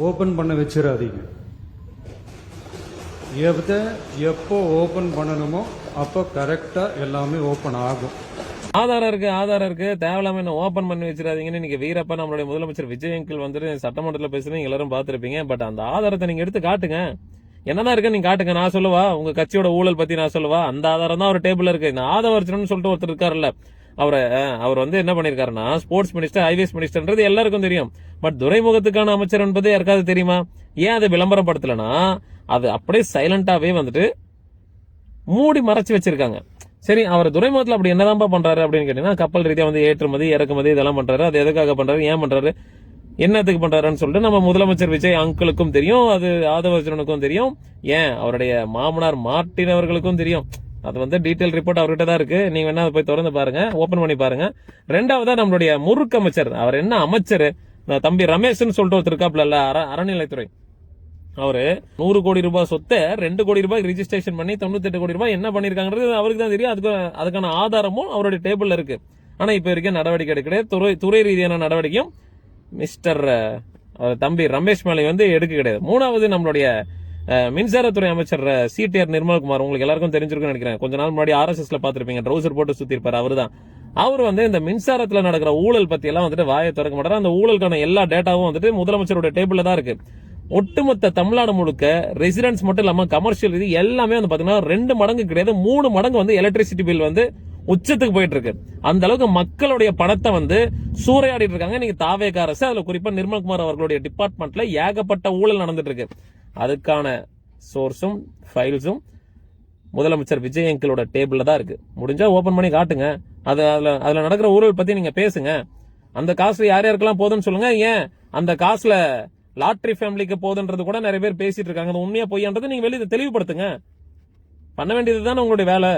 Open பண்ண வச்சிடாதீங்க. எப்போ ஓப்பன் பண்ணணுமோ அப்போ கரெக்டாக எல்லாமே ஓப்பன் ஆகும். ஆதாரம் இருக்கு தேவையில்லாம என்ன ஓபன் பண்ணி வச்சிடாதீங்கன்னு இன்னைக்கு வீரப்பா நம்மளுடைய முதலமைச்சர் விஜய் அங்கிள் வந்துட்டு சட்டமன்றத்தில் பேசுறது எல்லாரும் பார்த்திருப்பீங்க. பட் அந்த ஆதாரத்தை நீங்க எடுத்து காட்டுங்க. என்னதான் இருக்கு நீங்க காட்டுங்க. நான் சொல்லுவா உங்க கட்சியோட ஊழல் பத்தி நான் சொல்லுவா. அந்த ஆதாரம் தான் ஒரு டேபிள் இருக்கு. இந்த ஆதவர்ஜன் சொல்லிட்டு ஒருத்தர் இருக்காருல்ல, அவர் வந்து என்ன பண்ணிருக்காருன்னா ஸ்போர்ட்ஸ் மினிஸ்டர், ஹைவேஸ் மினிஸ்டர்ன்றது எல்லாருக்கும் தெரியும். பட் துறைமுகத்துக்கான அமைச்சர் என்பது யாருக்காவது தெரியுமா? ஏன் அதை விளம்பரப்படுத்தலனா அது அப்படியே சைலண்டாவே வந்துட்டு மூடி மறைச்சு வச்சிருக்காங்க. சரி, அவர் துறைமுகத்தில் அப்படி என்னதான் பண்றாரு அப்படின்னு கேட்டீங்கன்னா, கப்பல் ரீதியா வந்து ஏற்றுமதி இறக்குமதி இதெல்லாம் பண்றாரு. அது எதுக்காக பண்றாரு, ஏன் பண்றாரு, என்னத்துக்கு பண்றாருன்னு சொல்லிட்டு நம்ம முதலமைச்சர் விஜய் அங்கிளுக்கும் தெரியும், அது ஆதவர்ஜனுக்கும் தெரியும், ஏன் அவருடைய மாமனார் மார்ட்டின் அவர்களுக்கும் தெரியும். அது வந்து டீடைல் ரிப்போர்ட் அவர்கிட்ட தான் இருக்கு. நீங்க வேணா போய் திறந்து பாருங்க, ஓபன் பண்ணி பாருங்க. ரெண்டாவதா நம்மளுடைய முறுக்கு அமைச்சர், அவர் என்ன அமைச்சர், தம்பி ரமேஷ்னு சொல்லிட்டு ஒருத்தர் இருக்காப்ல அறநிலைத்துறை, அவரு 100 கோடி ரூபாய் சொத்தை 2 கோடி ரூபாய் ரிஜிஸ்ட்ரேஷன் பண்ணி 98 கோடி ரூபாய் என்ன பண்ணிருக்காங்கிறது அவருக்கு தான் தெரியும். அதுக்கான ஆதாரமும் அவருடைய டேபிள்ல இருக்கு. ஆனா இப்ப இருக்க நடவடிக்கை எடுக்க துறை ரீதியான நடவடிக்கையும் மிஸ்டர் தம்பி ரமேஷ் மேலே வந்து எடுக்க கிடையாது. மூணாவது நம்மளுடைய மின்சாரத்துறை அமைச்சர் சிடிஆர் நிர்மல்குமார், உங்களுக்கு எல்லாருக்கும் தெரிஞ்சிருக்குன்னு நினைக்கிறேன். கொஞ்ச நாள் முன்னாடி RSSல பாத்திருப்பீங்க, ட்ரௌசர் போட்டு சுத்தி இருப்பாரு. அவருதான் அவர் வந்து இந்த மின்சாரத்துல நடக்கிற ஊழல் பத்தி எல்லாம் வந்துட்டு வாயை திறக்க மாட்டாரு. அந்த ஊழலுக்கான எல்லா டேட்டாவும் வந்துட்டு முதலமைச்சருடைய டேபிள்ல தான் இருக்கு. ஒட்டுமொத்த தமிழ்நாடு முழுக்க ரெசிடென்ட்ஸ் மட்டும் இல்லாம கமர்ஷியல் இது எல்லாமே வந்து பாத்தீங்கன்னா 2 மடங்கு கிடையாது 3 மடங்கு வந்து எலக்ட்ரிசிட்டி பில் வந்து உச்சத்துக்கு போயிட்டு இருக்கு. அந்த அளவுக்கு மக்களுடைய பணத்தை வந்து சூறையாடிட்டு இருக்காங்க நீங்க தாவேக அரசு. அதுல குறிப்பா நிர்மல்குமார் அவர்களுடைய டிபார்ட்மெண்ட்ல ஏகப்பட்ட ஊழல் நடந்துட்டு இருக்கு. அதுக்கான சோர்ஸும் ஃபைல்ஸும் முதலமைச்சர் விஜய் அங்கிளோட டேபிள்ல தான் இருக்கு. முடிஞ்சா ஓபன் பண்ணி காட்டுங்க. அதுல நடக்கிற ஊழல் பத்தி நீங்க பேசுங்க. அந்த காசுல யார் யாருக்கெல்லாம் போதுன்னு சொல்லுங்க. ஏன் அந்த காசுல லாட்ரி ஃபேமிலிக்கு போதுன்றது கூட நிறைய பேர் பேசிட்டு இருக்காங்க. உண்மையா பொய்யான்றது நீங்க வெளியே தெளிவுபடுத்துங்க. பண்ண வேண்டியது தானே உங்களுடைய வேலை.